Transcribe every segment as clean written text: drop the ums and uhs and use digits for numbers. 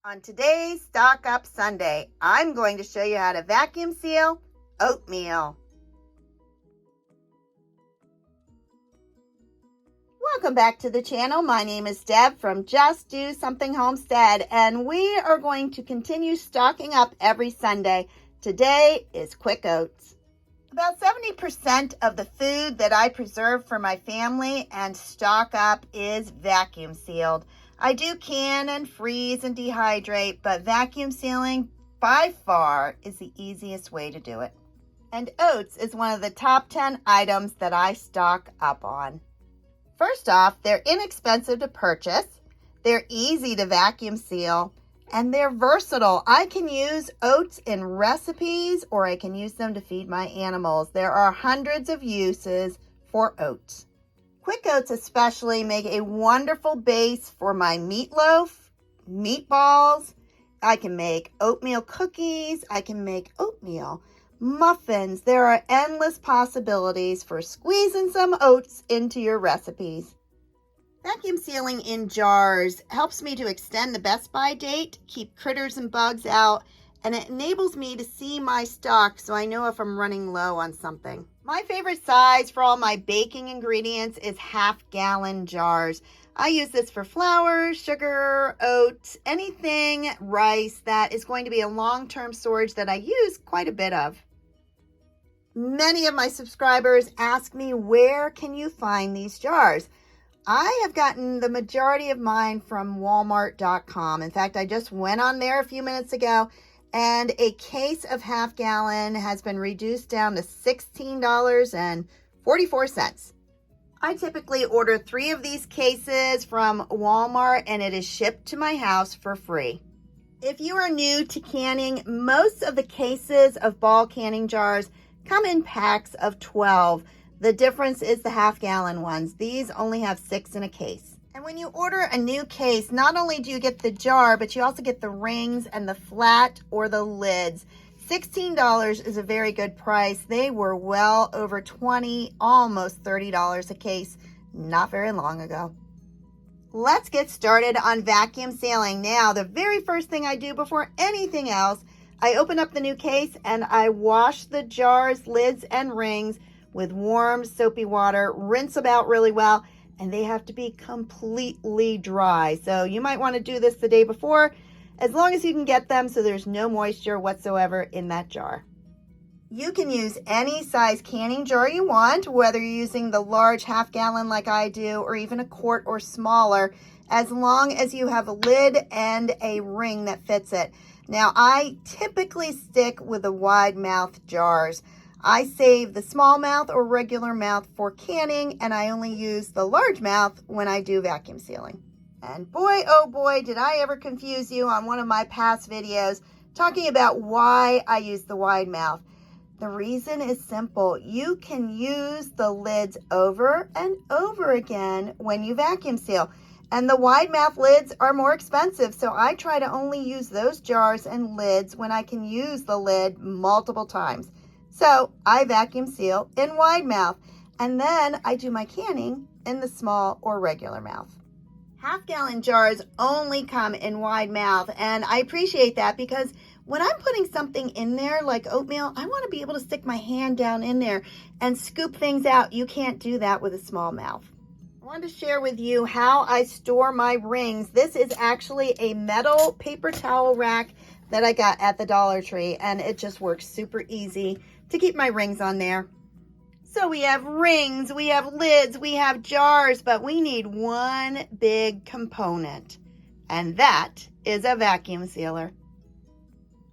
On today's Stock Up Sunday, I'm going to show you how to vacuum seal oatmeal. Welcome back to the channel. My name is Deb from Just Do Something Homestead, and we are going to continue stocking up every Sunday. Today is quick oats. About 70% of the food that I preserve for my family and stock up is vacuum sealed. I do can and freeze and dehydrate, but vacuum sealing by far is the easiest way to do it. And oats is one of the top 10 items that I stock up on. First off, they're inexpensive to purchase, they're easy to vacuum seal, and they're versatile. I can use oats in recipes or I can use them to feed my animals. There are hundreds of uses for oats. Quick oats especially make a wonderful base for my meatloaf, meatballs. I can make oatmeal cookies. I can make oatmeal muffins. There are endless possibilities for squeezing some oats into your recipes. Vacuum sealing in jars helps me to extend the best by date, keep critters and bugs out, and it enables me to see my stock so I know if I'm running low on something. My favorite size for all my baking ingredients is half-gallon jars. I use this for flour, sugar, oats, anything rice that is going to be a long-term storage that I use quite a bit of. Many of my subscribers ask me, where can you find these jars? I have gotten the majority of mine from Walmart.com. In fact, I just went on there a few minutes ago, and a case of half-gallon has been reduced down to $16.44. I typically order 3 of these cases from Walmart, and it is shipped to my house for free. If you are new to canning, most of the cases of ball canning jars come in packs of 12. The difference is the half-gallon ones. These only have 6 in a case. And when you order a new case, not only do you get the jar, but you also get the rings and the flat or the lids. $16 is a very good price. They were well over $20, almost $30 a case not very long ago. Let's get started on vacuum sealing. Now, the very first thing I do before anything else, I open up the new case and I wash the jars, lids, and rings with warm soapy water, rinse them out really well, and they have to be completely dry. So you might want to do this the day before, as long as you can get them so there's no moisture whatsoever in that jar. You can use any size canning jar you want, whether you're using the large half-gallon like I do, or even a quart or smaller, as long as you have a lid and a ring that fits it. Now, I typically stick with the wide mouth jars. I save the small mouth or regular mouth for canning, and I only use the large mouth when I do vacuum sealing. And boy, oh boy, did I ever confuse you on one of my past videos talking about why I use the wide mouth. The reason is simple. You can use the lids over and over again when you vacuum seal. And the wide mouth lids are more expensive, so I try to only use those jars and lids when I can use the lid multiple times. So I vacuum seal in wide mouth, and then I do my canning in the small or regular mouth. Half-gallon jars only come in wide mouth, and I appreciate that because when I'm putting something in there like oatmeal, I want to be able to stick my hand down in there and scoop things out. You can't do that with a small mouth. I wanted to share with you how I store my rings. This is actually a metal paper towel rack that I got at the Dollar Tree, and it just works super easy to keep my rings on there. So we have rings, we have lids, we have jars, but we need one big component, and that is a vacuum sealer.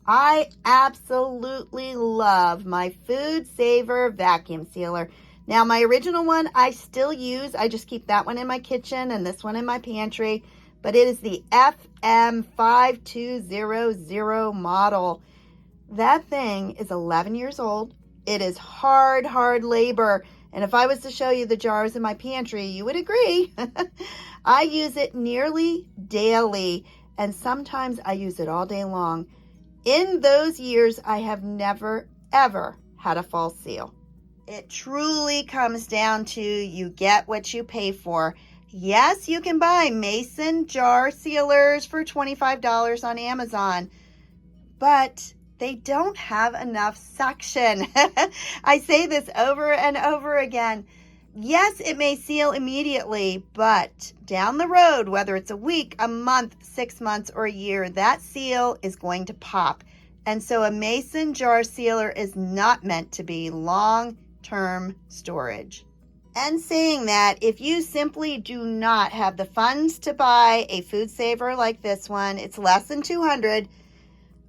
I absolutely love my Food Saver vacuum sealer. Now, my original one I still use. I just keep that one in my kitchen and this one in my pantry, but it is the FM5200 model. That thing is 11 years old. It is hard labor. And if I was to show you the jars in my pantry, you would agree. I use it nearly daily, and sometimes I use it all day long. In those years, I have never, ever had a false seal. It truly comes down to you get what you pay for. Yes, you can buy mason jar sealers for $25 on Amazon, but they don't have enough suction. I say this over and over again. Yes, it may seal immediately, but down the road, whether it's a week, a month, 6 months, or a year, that seal is going to pop. And so a mason jar sealer is not meant to be long-term storage. And saying that, if you simply do not have the funds to buy a food saver like this one, it's less than $200,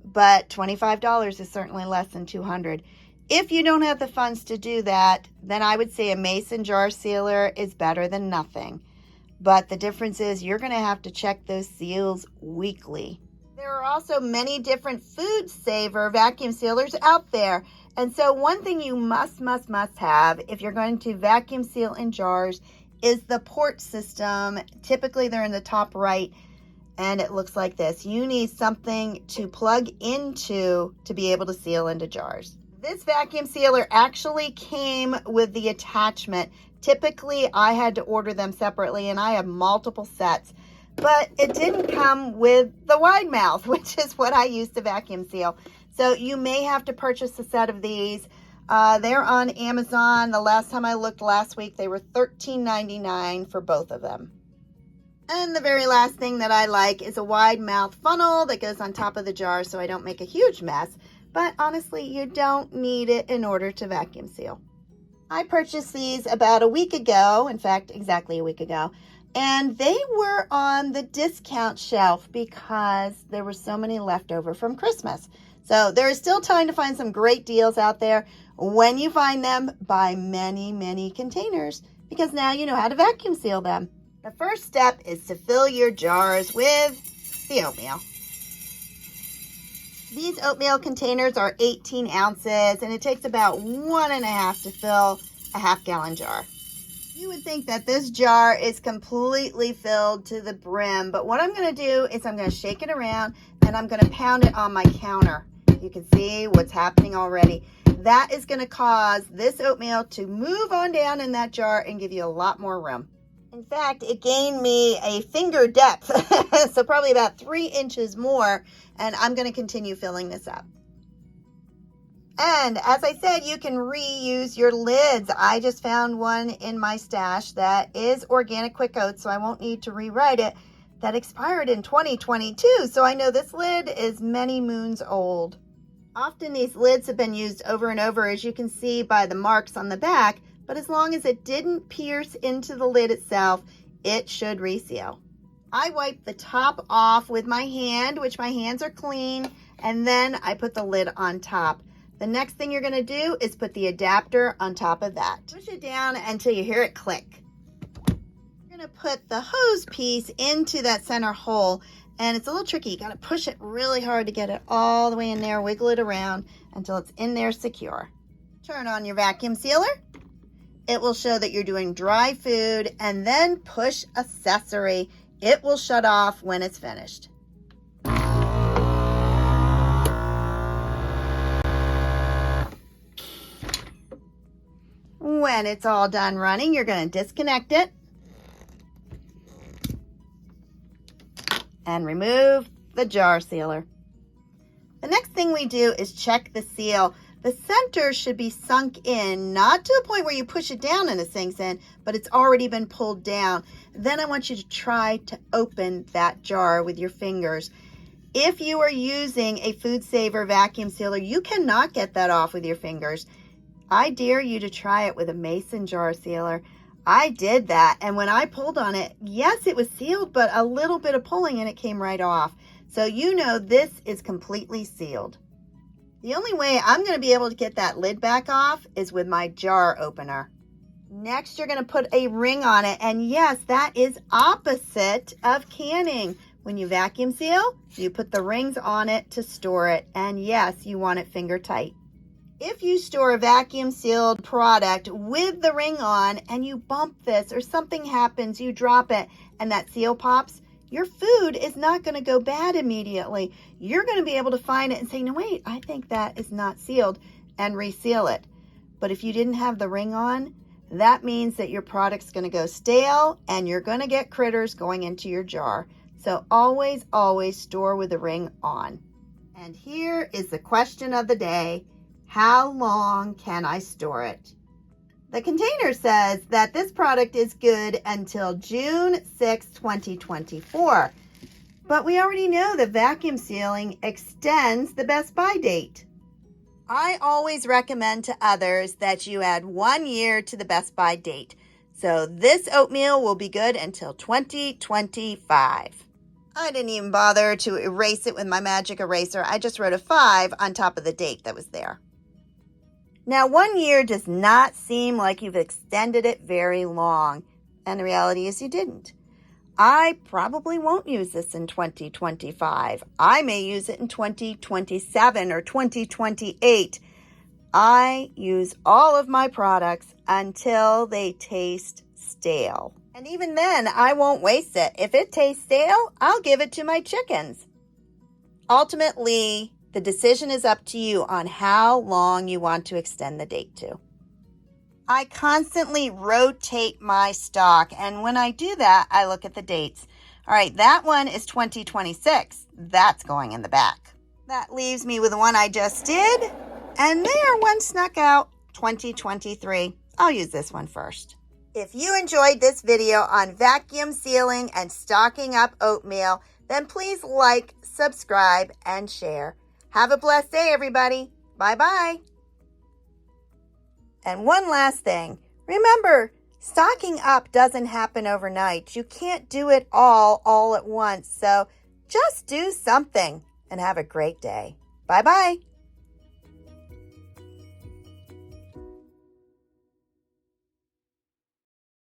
but $25 is certainly less than $200. If you don't have the funds to do that, then I would say a mason jar sealer is better than nothing. But the difference is you're going to have to check those seals weekly. There are also many different food saver vacuum sealers out there. And so one thing you must have if you're going to vacuum seal in jars is the port system. Typically they're in the top right, and it looks like this. You need something to plug into to be able to seal into jars. This vacuum sealer actually came with the attachment. Typically I had to order them separately, and I have multiple sets. But it didn't come with the wide mouth, which is what I use to vacuum seal. So you may have to purchase a set of these. They're on Amazon. The last time I looked last week, they were $13.99 for both of them. And the very last thing that I like is a wide mouth funnel that goes on top of the jar so I don't make a huge mess. But honestly, you don't need it in order to vacuum seal. I purchased these about a week ago. In fact, exactly a week ago. And they were on the discount shelf because there were so many left over from Christmas. So there is still time to find some great deals out there. When you find them, buy many containers, because now you know how to vacuum seal them. The first step is to fill your jars with the oatmeal. These oatmeal containers are 18 ounces, and it takes about 1.5 to fill a half-gallon jar. You would think that this jar is completely filled to the brim, but what I'm going to do is I'm going to shake it around and I'm going to pound it on my counter. You can see what's happening already. That is going to cause this oatmeal to move on down in that jar and give you a lot more room. In fact, it gained me a finger depth, so probably about 3 inches more, and I'm going to continue filling this up. And as I said, you can reuse your lids. I just found one in my stash that is organic quick oats, so I won't need to rewrite it, that expired in 2022. So I know this lid is many moons old. Often these lids have been used over and over, as you can see by the marks on the back, but as long as it didn't pierce into the lid itself, it should reseal. I wipe the top off with my hand, which my hands are clean, and then I put the lid on top. The next thing you're going to do is put the adapter on top of that. Push it down until you hear it click. You're going to put the hose piece into that center hole, and it's a little tricky. You got to push it really hard to get it all the way in there, wiggle it around until it's in there secure. Turn on your vacuum sealer. It will show that you're doing dry food, and then push accessory. It will shut off when it's finished. When it's all done running, you're going to disconnect it and remove the jar sealer. The next thing we do is check the seal. The center should be sunk in, not to the point where you push it down and it sinks in, but it's already been pulled down. Then I want you to try to open that jar with your fingers. If you are using a food saver vacuum sealer, you cannot get that off with your fingers. I dare you to try it with a mason jar sealer. I did that, and when I pulled on it, yes, it was sealed, but a little bit of pulling and it came right off. So you know this is completely sealed. The only way I'm going to be able to get that lid back off is with my jar opener. Next, you're going to put a ring on it, and yes, that is opposite of canning. When you vacuum seal, you put the rings on it to store it, and yes, you want it finger tight. If you store a vacuum sealed product with the ring on and you bump this or something happens, you drop it and that seal pops, your food is not going to go bad immediately. You're going to be able to find it and say, no, wait, I think that is not sealed, and reseal it. But if you didn't have the ring on, that means that your product's going to go stale and you're going to get critters going into your jar. So always, always store with the ring on. And here is the question of the day. How long can I store it? The container says that this product is good until June 6, 2024. But we already know that vacuum sealing extends the best by date. I always recommend to others that you add 1 year to the best by date. So this oatmeal will be good until 2025. I didn't even bother to erase it with my magic eraser. I just wrote a 5 on top of the date that was there. Now, 1 year does not seem like you've extended it very long, and the reality is you didn't. I probably won't use this in 2025. I may use it in 2027 or 2028. I use all of my products until they taste stale. And even then, I won't waste it. If it tastes stale, I'll give it to my chickens. Ultimately, the decision is up to you on how long you want to extend the date to. I constantly rotate my stock, and when I do that, I look at the dates. All right, that one is 2026. That's going in the back. That leaves me with the one I just did, and there one snuck out, 2023. I'll use this one first. If you enjoyed this video on vacuum sealing and stocking up oatmeal, then please like, subscribe, and share. Have a blessed day, everybody. Bye-bye. And one last thing, remember, stocking up doesn't happen overnight. You can't do it all at once. So just do something and have a great day. Bye-bye.